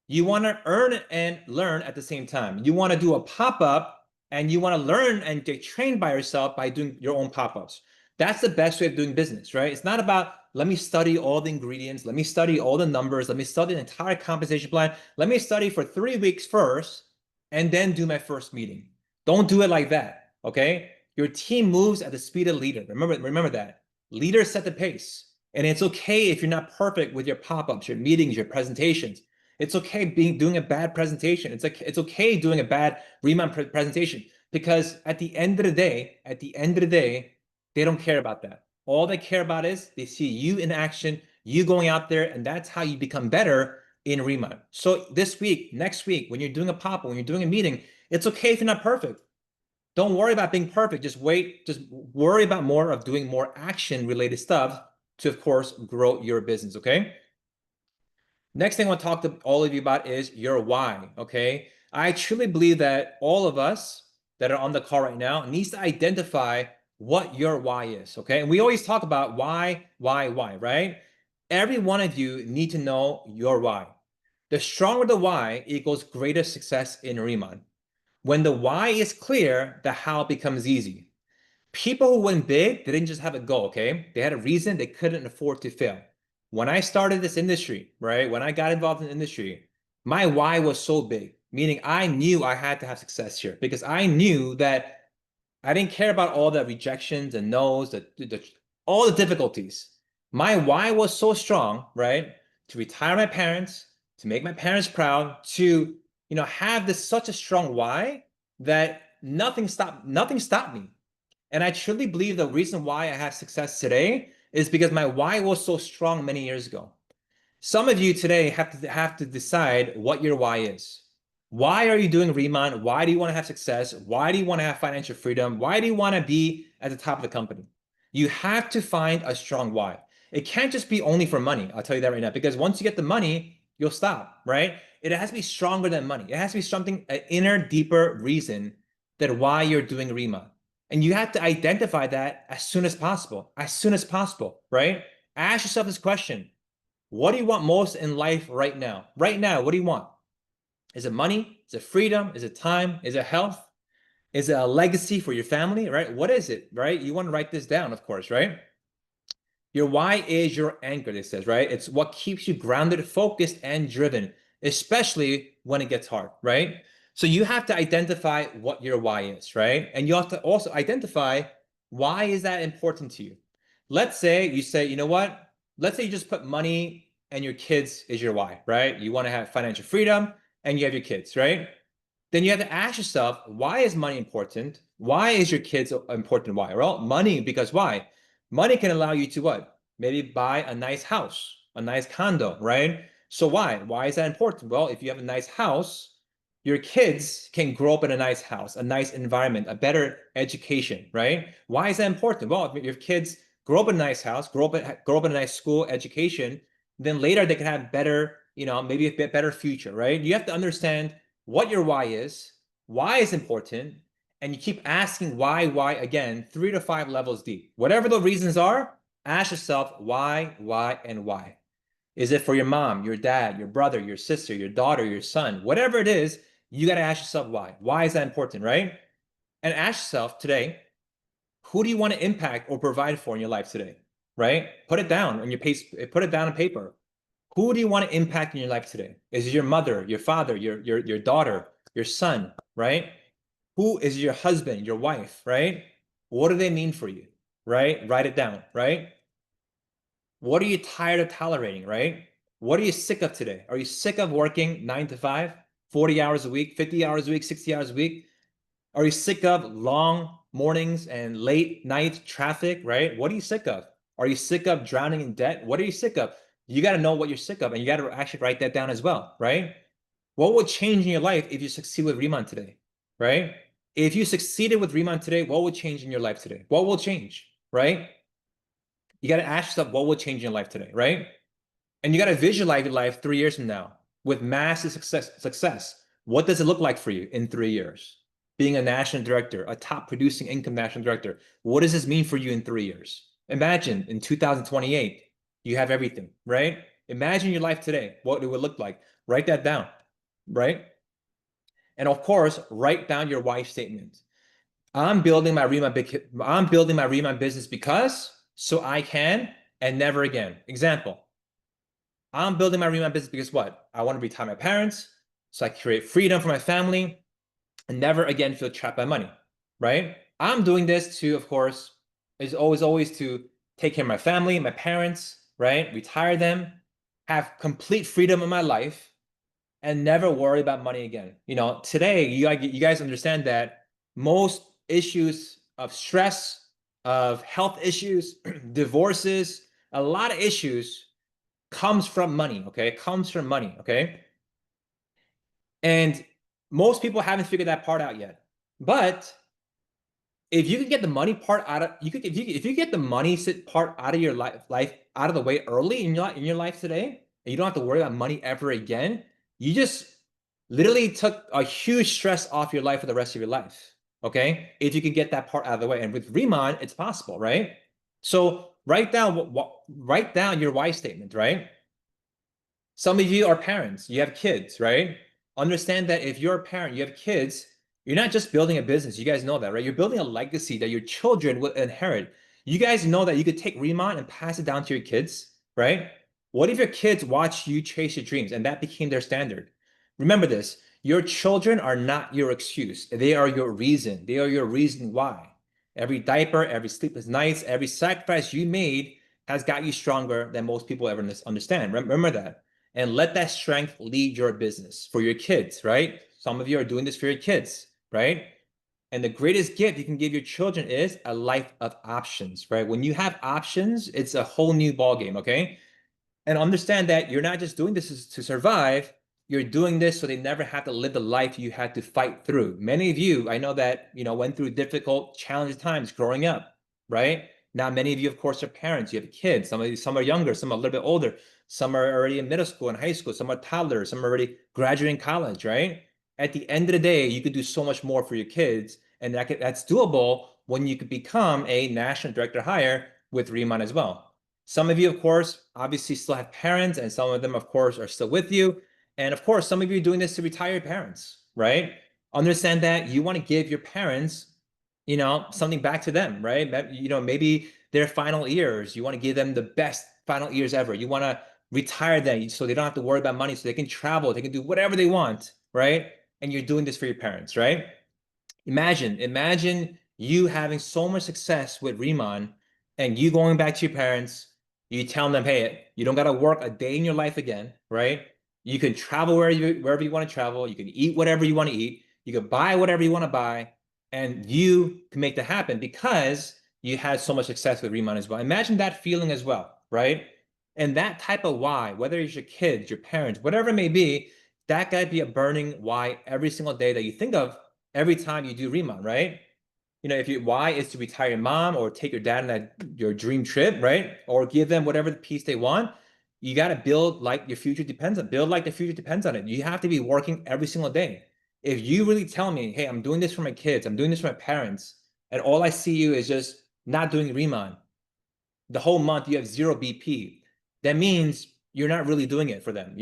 Speaker 1: You want to earn and learn at the same time. You want to do a pop-up and you want to learn and get trained by yourself by doing your own pop-ups. That's the best way of doing business, right? It's not about let me study all the ingredients, let me study all the numbers, let me study the entire compensation plan. Let me study for 3 weeks first and then do my first meeting. Don't do it like that, okay? Your team moves at the speed of the leader. Remember that. Leaders set the pace. And it's okay if you're not perfect with your pop-ups, your meetings, your presentations. It's okay doing a bad presentation. It's okay doing a bad Riemann presentation because at the end of the day, they don't care about that. All they care about is they see you in action, you going out there, and that's how you become better in Riemann. So this week, next week, when you're doing a pop, when you're doing a meeting, it's okay if you're not perfect. Don't worry about being perfect. Just wait. Just worry about more of doing more action related stuff to, of course, grow your business. Okay. Next thing I want to talk to all of you about is your why, okay? I truly believe that all of us that are on the call right now needs to identify what your why is, okay? And we always talk about why, right? Every one of you need to know your why. The stronger the why equals greater success in Riemann. When the why is clear, the how becomes easy. People who went big, they didn't just have a goal, okay? They had a reason they couldn't afford to fail. When I started this industry, right? When I got involved in the industry, my why was so big, meaning I knew I had to have success here because I knew that I didn't care about all the rejections and no's, all the difficulties. My why was so strong, right? To retire my parents, to make my parents proud, to have this such a strong why that nothing stopped me. And I truly believe the reason why I have success today is because my why was so strong many years ago. Some of you today have to decide what your why is. Why are you doing Riemann? Why do you want to have success? Why do you want to have financial freedom? Why do you want to be at the top of the company? You have to find a strong why. It can't just be only for money. I'll tell you that right now, because once you get the money, you'll stop, right? It has to be stronger than money. It has to be something, an inner, deeper reason that why you're doing Riemann. And you have to identify that as soon as possible, right? Ask yourself this question. What do you want most in life right now? Right now, what do you want? Is it money? Is it freedom? Is it time? Is it health? Is it a legacy for your family, right? What is it, right? You want to write this down, of course, right? Your why is your anchor, this says, right? It's what keeps you grounded, focused, and driven, especially when it gets hard, right? So you have to identify what your why is, right? And you have to also identify why is that important to you. Let's say you say, you know what? Let's say you just put money and your kids is your why, right? You want to have financial freedom and you have your kids, right? Then you have to ask yourself, why is money important? Why is your kids important? Why? Well, money, because why? Money can allow you to what? Maybe buy a nice house, a nice condo, right? So why? Why is that important? Well, if you have a nice house, your kids can grow up in a nice house, a nice environment, a better education, right? Why is that important? Well, if your kids grow up in a nice house, grow up in a nice school, education, then later they can have better, maybe a bit better future, right? You have to understand what your why is important, and you keep asking why again, 3 to 5 levels deep. Whatever the reasons are, ask yourself why, and why. Is it for your mom, your dad, your brother, your sister, your daughter, your son? Whatever it is, you got to ask yourself why. Why is that important, right? And ask yourself today, who do you want to impact or provide for in your life today, right? Put it down on your pace, put it down on paper. Who do you want to impact in your life today? Is it your mother, your father, your daughter, your son, right? Who is your husband, your wife, right? What do they mean for you, right? Write it down, right? What are you tired of tolerating, right? What are you sick of today? Are you sick of working 9 to 5, 40 hours a week, 50 hours a week, 60 hours a week? Are you sick of long mornings and late night traffic, right? What are you sick of? Are you sick of drowning in debt? What are you sick of? You got to know what you're sick of, and you got to actually write that down as well, right? What would change in your life if you succeed with Riemann today, right? If you succeeded with Riemann today, what would change in your life today? What will change, right? You got to ask yourself, what will change in your life today, right? And you got to visualize your life 3 years from now with massive success. What does it look like for you in 3 years? Being a national director, a top producing income national director. What does this mean for you in 3 years? Imagine in 2028, you have everything, right? Imagine your life today, what it would look like. Write that down, right? And of course, write down your why statement. I'm building my Riemann business because so I can and never again. Example, I'm building my Riemann business because what? I want to retire my parents, so I create freedom for my family and never again feel trapped by money, right? I'm doing this to, of course, is always to take care of my family, my parents, right? Retire them, have complete freedom in my life, and never worry about money again. Today, you guys understand that most issues of stress, of health issues, divorces, a lot of issues comes from money, okay? It comes from money, okay? And most people haven't figured that part out yet. But if you could get the money part out of if you get the money part out of your life out of the way early in your life today, and you don't have to worry about money ever again, you just literally took a huge stress off your life for the rest of your life. Okay, if you could get that part out of the way, and with Riemann, it's possible, right? So write down your why statement, right? Some of you are parents, you have kids, right? Understand that if you're a parent, you have kids, you're not just building a business. You guys know that, right? You're building a legacy that your children will inherit. You guys know that you could take Riemann and pass it down to your kids, right? What if your kids watch you chase your dreams and that became their standard? Remember this, your children are not your excuse. They are your reason. They are your reason why. Every diaper, every sleepless nights, every sacrifice you made has got you stronger than most people ever understand. Remember that. And let that strength lead your business for your kids, right? Some of you are doing this for your kids, right? And the greatest gift you can give your children is a life of options, right? When you have options, it's a whole new ball game, okay? And understand that you're not just doing this to survive, you're doing this so they never have to live the life you had to fight through. Many of you, I know that, went through difficult, challenging times growing up, right? Now, many of you, of course, are parents. You have kids. Some are younger, some are a little bit older. Some are already in middle school and high school. Some are toddlers. Some are already graduating college, right? At the end of the day, you could do so much more for your kids, and that's doable when you could become a national director hire with Riemann as well. Some of you, of course, obviously still have parents, and some of them, of course, are still with you. And of course, some of you are doing this to retired parents, right? Understand that you want to give your parents, something back to them, right? Maybe their final years, you want to give them the best final years ever. You want to retire them so they don't have to worry about money, so they can travel, they can do whatever they want, right? And you're doing this for your parents, right? Imagine you having so much success with Riemann and you going back to your parents, you telling them, hey, you don't got to work a day in your life again, right? You can travel wherever you want to travel. You can eat whatever you want to eat. You can buy whatever you want to buy. And you can make that happen because you had so much success with Riemann as well. Imagine that feeling as well, right? And that type of why, whether it's your kids, your parents, whatever it may be, that got to be a burning why every single day that you think of every time you do Riemann, right? If your why is to retire your mom or take your dad on your dream trip, right? Or give them whatever the piece they want, you got to build like your future depends on build like the future depends on it. You have to be working every single day. If you really tell me, hey, I'm doing this for my kids, I'm doing this for my parents, and all I see you is just not doing Riemann, the whole month you have zero BP, that means you're not really doing it for them,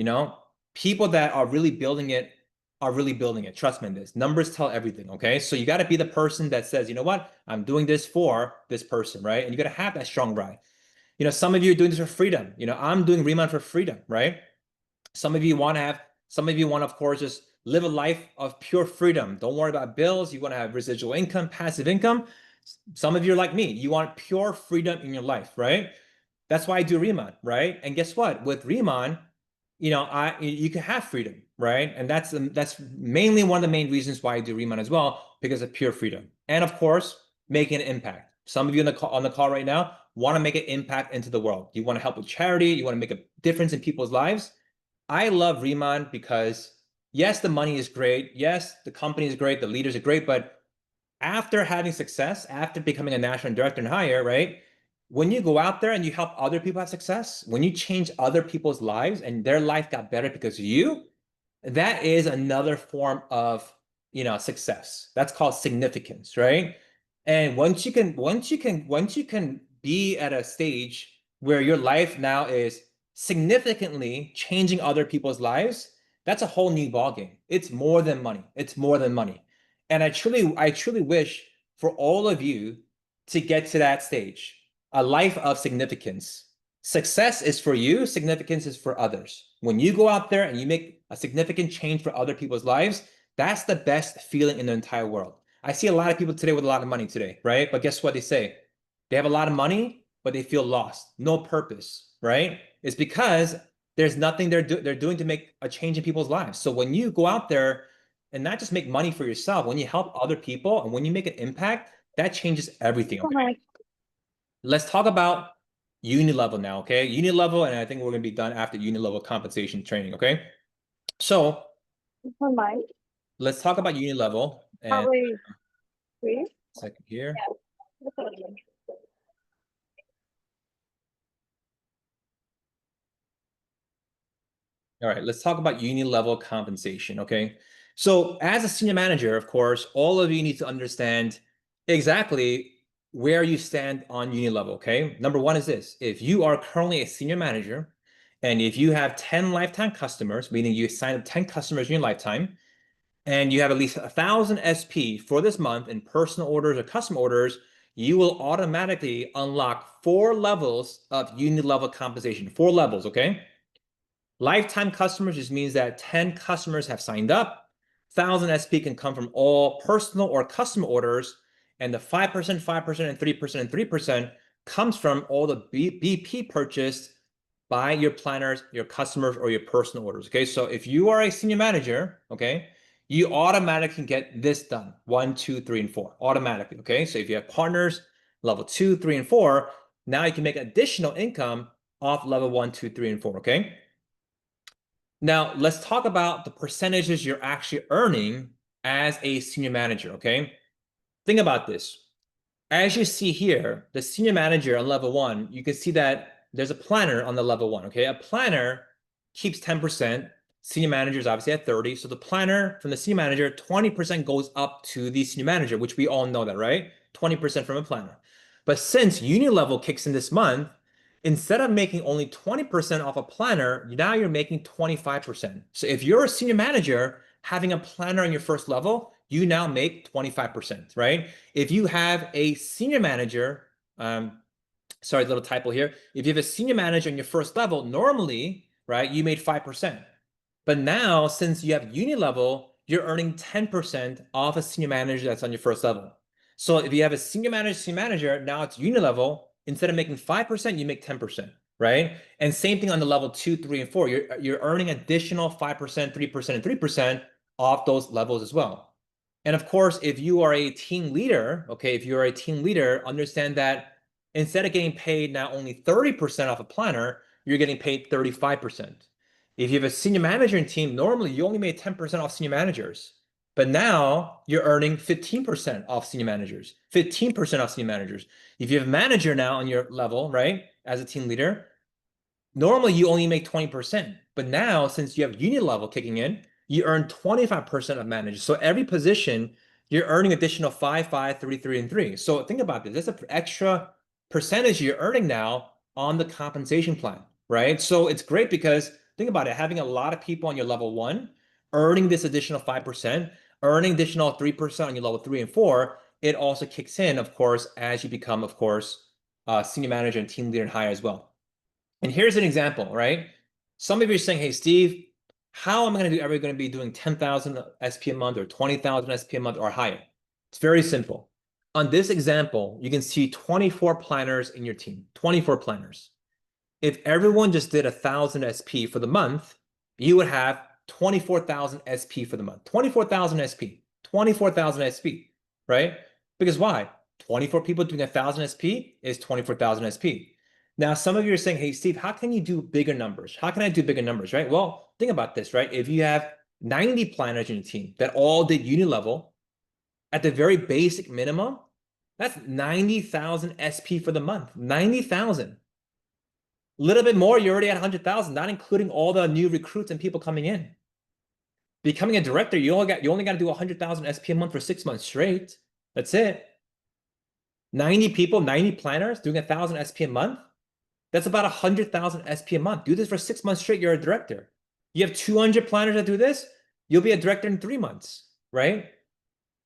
Speaker 1: People that are really building it are really building it. Trust me in this. Numbers tell everything, okay? So you got to be the person that says, you know what? I'm doing this for this person, right? And you got to have that strong why. Some of you are doing this for freedom. I'm doing Riemann for freedom, right? Some of you want to have, some of you want to, of course, just live a life of pure freedom. Don't worry about bills. You want to have residual income, passive income. Some of you are like me. You want pure freedom in your life, right? That's why I do Riemann, right? And guess what? With Riemann, you can have freedom, right? And that's mainly one of the main reasons why I do Riemann as well, because of pure freedom. And of course, making an impact. Some of you on the call right now want to make an impact into the world. You want to help with charity, you want to make a difference in people's lives. I love Riemann because yes, the money is great. Yes, the company is great, the leaders are great, but after having success, after becoming a national director and higher, right? When you go out there and you help other people have success, when you change other people's lives and their life got better because of you, that is another form of, success. That's called significance, right? And once you can be at a stage where your life now is significantly changing other people's lives, that's a whole new ballgame. It's more than money. It's more than money. And I truly wish for all of you to get to that stage, a life of significance. Success is for you, significance is for others. When you go out there and you make a significant change for other people's lives, that's the best feeling in the entire world. I see a lot of people today with a lot of money today, right? But guess what they say? They have a lot of money, but they feel lost, no purpose, right? It's because there's nothing they're doing to make a change in people's lives. So when you go out there and not just make money for yourself, when you help other people and when you make an impact, that changes everything. Okay? Let's talk about uni level now, okay? Uni level, and I think we're gonna be done after uni level compensation training, okay? So let's talk about uni level and second here. All right, let's talk about uni level compensation, okay? So as a senior manager, of course, all of you need to understand exactly where you stand on uni level, okay? Number one is this. If you are currently a senior manager and if you have 10 lifetime customers, meaning you sign up 10 customers in your lifetime, and you have at least 1,000 SP for this month in personal orders or custom orders, you will automatically unlock 4 levels of uni level compensation. 4 levels, okay? Lifetime customers just means that 10 customers have signed up. 1,000 SP can come from all personal or custom orders, and the 5%, 5%, and 3%, and 3% comes from all the BP purchased by your planners, your customers, or your personal orders. Okay, so if you are a senior manager, okay, you automatically can get this done 1, 2, 3, and 4 automatically. Okay, so if you have partners, level 2, 3, and 4, now you can make additional income off level 1, 2, 3, and 4. Okay. Now, let's talk about the percentages you're actually earning as a senior manager, okay? Think about this. As you see here, the senior manager on level 1, you can see that there's a planner on the level 1, okay? A planner keeps 10%. Senior manager is obviously at 30. So the planner from the senior manager, 20% goes up to the senior manager, which we all know that, right? 20% from a planner. But since union level kicks in this month, instead of making only 20% off a planner, now you're making 25%. So if you're a senior manager having a planner on your first level, you now make 25%, right? If you have a senior manager, sorry, little typo here. If you have a senior manager on your first level, normally, right, you made 5%. But now, since you have union level, you're earning 10% off a senior manager that's on your first level. So if you have a senior manager, now it's union level. Instead of making 5%, you make 10%, right? And same thing on the level 2, 3, and 4. You're earning additional 5%, 3%, and 3% off those levels as well. And of course, if you are a team leader, okay, if you're a team leader, understand that instead of getting paid now only 30% off a planner, you're getting paid 35%. If you have a senior manager in team, normally you only made 10% off senior managers. But now you're earning 15% off senior managers, 15% off senior managers. If you have a manager now on your level, right, as a team leader, normally you only make 20%. But now, since you have union level kicking in, you earn 25% of managers. So every position, you're earning additional 5, 5, 3, 3, and 3. So think about this. That's an extra percentage you're earning now on the compensation plan, right? So it's great because think about it, having a lot of people on your level 1, earning this additional 5%, earning additional 3% on your level 3 and 4, it also kicks in, of course, as you become, of course, senior manager and team leader and higher as well. And here's an example, right? Some of you are saying, hey, Steve, how am I ever going to be doing 10,000 SP a month or 20,000 SP a month or higher? It's very simple. On this example, you can see 24 planners in your team, 24 planners. If everyone just did 1,000 SP for the month, you would have 24,000 SP for the month. 24,000 SP, 24,000 SP, right? Because why? 24 people doing 1,000 SP is 24,000 SP. Now, some of you are saying, hey, Steve, how can you do bigger numbers? How can I do bigger numbers, right? Well, think about this, right? If you have 90 planners in your team that all did union level, at the very basic minimum, that's 90,000 SP for the month. 90,000. A little bit more, you're already at 100,000, not including all the new recruits and people coming in. Becoming a director, you only got to do 100,000 SP a month for 6 months straight. That's it. 90 people, 90 planners doing 1,000 SP a month. That's about 100,000 SP a month. Do this for 6 months straight, you're a director. You have 200 planners that do this, you'll be a director in 3 months, right?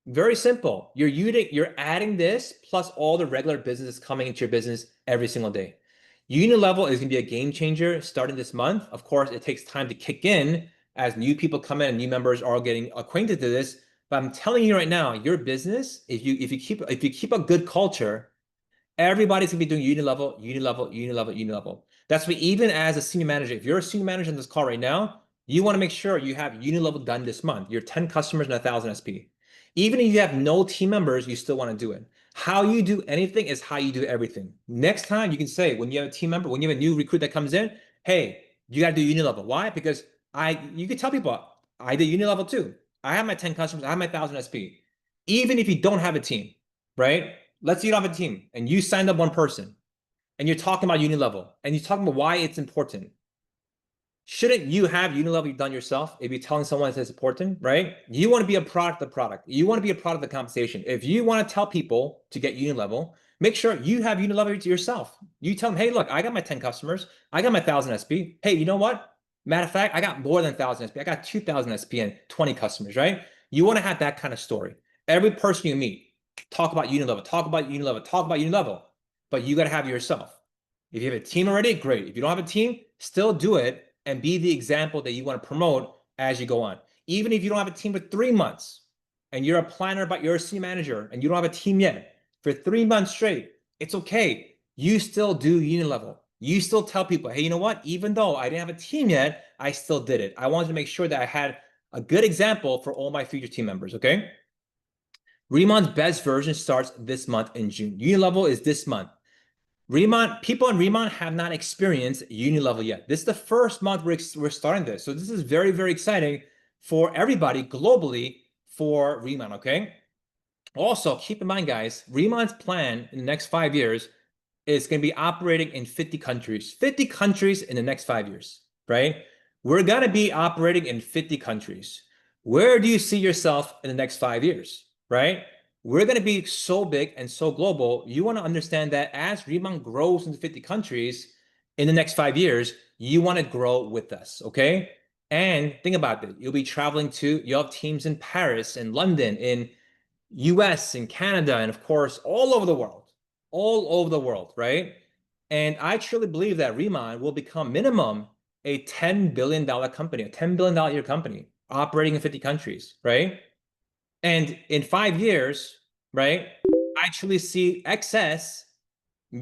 Speaker 1: Very simple. You're adding this plus all the regular business coming into your business every single day. Union level is going to be a game changer starting this month. Of course, it takes time to kick in as new people come in and new members are getting acquainted to this. But I'm telling you right now, your business, if you keep a good culture, everybody's gonna be doing union level, union level, union level, union level. That's why even as a senior manager, if you're a senior manager in this call right now, you want to make sure you have union level done this month. You're 10 customers and 1,000 SP. Even if you have no team members, you still want to do it. How you do anything is how you do everything. Next time you can say, when you have a team member, when you have a new recruit that comes in, hey, you got to do union level. Why? Because you can tell people, I did union level too. I have my 10 customers, I have my 1,000 SP. Even if you don't have a team, right? Let's say you don't have a team and you signed up one person and you're talking about union level and you're talking about why it's important. Shouldn't you have union level done yourself if you're telling someone it's important, right? You want to be a product of the product. You want to be a product of the compensation. If you want to tell people to get union level, make sure you have union level to yourself. You tell them, hey, look, I got my 10 customers. I got my 1,000 SP. Hey, you know what? Matter of fact, I got more than 1,000 SP. I got 2,000 SP and 20 customers, right? You want to have that kind of story. Every person you meet, talk about union level, talk about union level, talk about union level, but you got to have yourself. If you have a team already, great. If you don't have a team, still do it and be the example that you want to promote as you go on. Even if you don't have a team for 3 months and you're a planner, but you're a senior manager and you don't have a team yet for 3 months straight, it's okay. You still do union level. You still tell people, hey, you know what? Even though I didn't have a team yet, I still did it. I wanted to make sure that I had a good example for all my future team members, okay? Remon's best version starts this month in June. Union level is this month. Remont, people in Remont have not experienced uni level yet. This is the first month we're starting this. So this is very, very exciting for everybody globally for Remont, okay? Also, keep in mind, guys, Remont's plan in the next 5 years is going to be operating in 50 countries. 50 countries in the next 5 years, right? We're going to be operating in 50 countries. Where do you see yourself in the next 5 years, right? We're going to be so big and so global. You want to understand that as Remont grows into 50 countries in the next 5 years, you want to grow with us, okay? And think about it. You'll be traveling to, you'll have teams in Paris and London, in US and Canada, and of course, all over the world, right? And I truly believe that Remon will become minimum a $10 billion company, a $10 billion a year company operating in 50 countries, right? And in 5 years, right, I truly see excess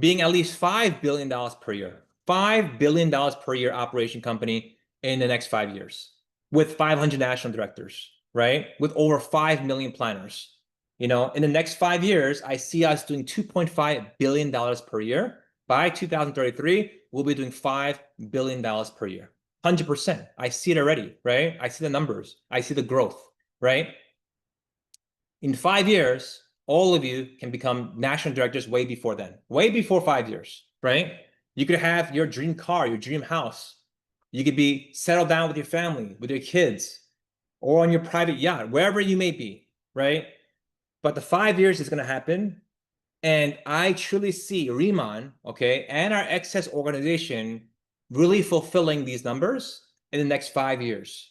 Speaker 1: being at least $5 billion per year. $5 billion per year operation company in the next 5 years with 500 national directors, right? With over 5 million planners. You know, in the next 5 years, I see us doing $2.5 billion per year. By 2033, we'll be doing $5 billion per year. 100%. I see it already, right? I see the numbers. I see the growth, right? In 5 years, all of you can become national directors way before then, way before 5 years, right? You could have your dream car, your dream house. You could be settled down with your family, with your kids, or on your private yacht, wherever you may be, right? But the 5 years is going to happen. And I truly see Riemann, okay, and our excess organization really fulfilling these numbers in the next 5 years.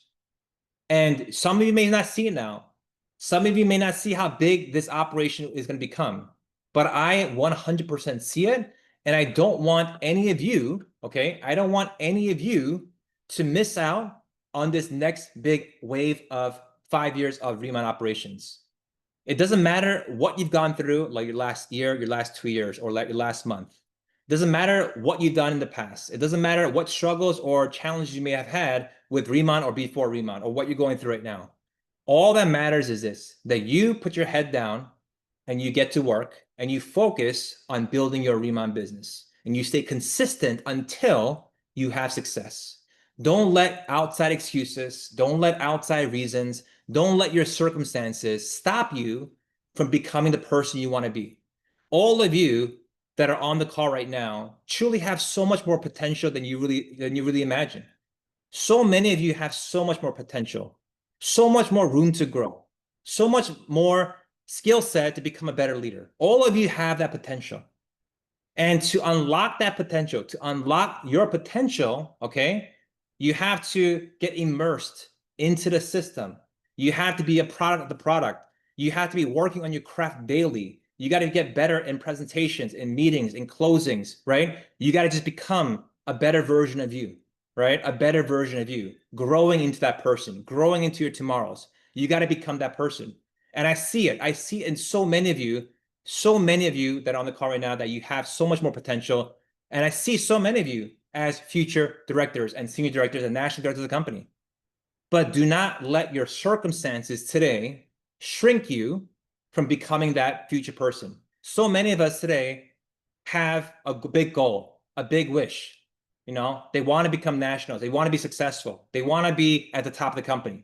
Speaker 1: And some of you may not see it now. Some of you may not see how big this operation is going to become, but I 100% see it. And I don't want any of you, okay? I don't want any of you to miss out on this next big wave of 5 years of Riemann operations. It doesn't matter what you've gone through, like your last year, your last 2 years, or like your last month. It doesn't matter what you've done in the past. It doesn't matter what struggles or challenges you may have had with Riemann or before Riemann or what you're going through right now. All that matters is this, that you put your head down and you get to work and you focus on building your Riemann business and you stay consistent until you have success. Don't let outside excuses, don't let outside reasons, don't let your circumstances stop you from becoming the person you want to be. All of you that are on the call right now truly have so much more potential than you really imagine. So many of you have so much more potential, so much more room to grow, so much more skill set to become a better leader. All of you have that potential. And to unlock that potential, to unlock your potential, okay, you have to get immersed into the system. You have to be a product of the product. You have to be working on your craft daily. You got to get better in presentations, in meetings, in closings, right? You got to just become a better version of you, right? A better version of you, growing into that person, growing into your tomorrows. You got to become that person. And I see it. I see it in so many of you that are on the call right now, that you have so much more potential. And I see so many of you as future directors and senior directors and national directors of the company. But do not let your circumstances today shrink you from becoming that future person. So many of us today have a big goal, a big wish. You know, they want to become nationals. They want to be successful. They want to be at the top of the company.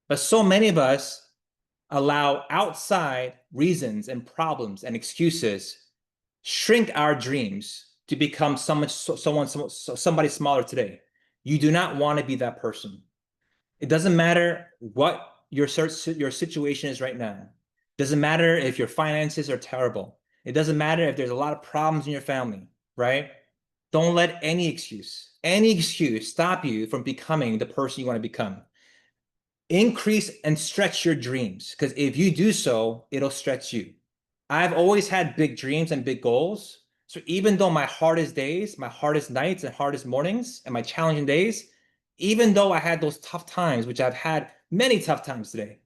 Speaker 1: But so many of us allow outside reasons and problems and excuses shrink our dreams to become somebody smaller today. You do not want to be that person. It doesn't matter what your situation is right now. It doesn't matter if your finances are terrible. It doesn't matter if there's a lot of problems in your family, right? Don't let any excuse stop you from becoming the person you want to become. Increase and stretch your dreams, because if you do so, it'll stretch you. I've always had big dreams and big goals. So even though my hardest days, my hardest nights and hardest mornings and my challenging days, even though I had those tough times, which I've had many tough times today,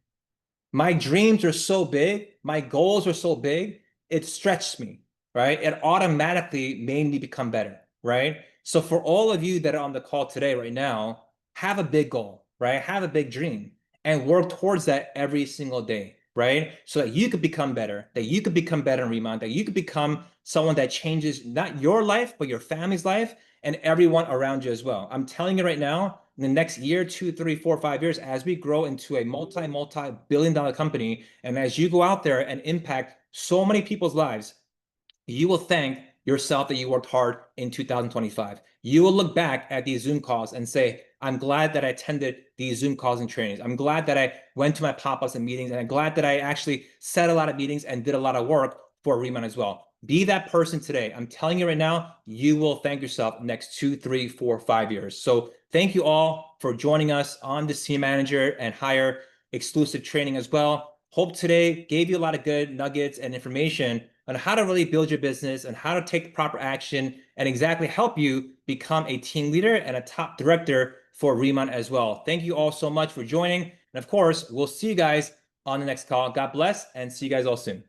Speaker 1: my dreams are so big, my goals are so big, it stretched me, right? It automatically made me become better, right? So for all of you that are on the call today right now, have a big goal, right? Have a big dream and work towards that every single day. right? So that you could become better, that you could become better in Remount, that you could become someone that changes not your life, but your family's life and everyone around you as well. I'm telling you right now, in the next year, 2, 3, 4, 5 years, as we grow into a multi-billion-dollar company, and as you go out there and impact so many people's lives, you will thank yourself that you worked hard in 2025. You will look back at these Zoom calls and say, I'm glad that I attended these Zoom calls and trainings. I'm glad that I went to my pop-ups and meetings, and I'm glad that I actually set a lot of meetings and did a lot of work for Remon as well. Be that person today. I'm telling you right now, you will thank yourself next 2, 3, 4, 5 years. So thank you all for joining us on the Senior Manager and Hire exclusive training as well. Hope today gave you a lot of good nuggets and information on how to really build your business and how to take proper action and exactly help you become a team leader and a top director for Remon as well. Thank you all so much for joining. And of course, we'll see you guys on the next call. God bless and see you guys all soon.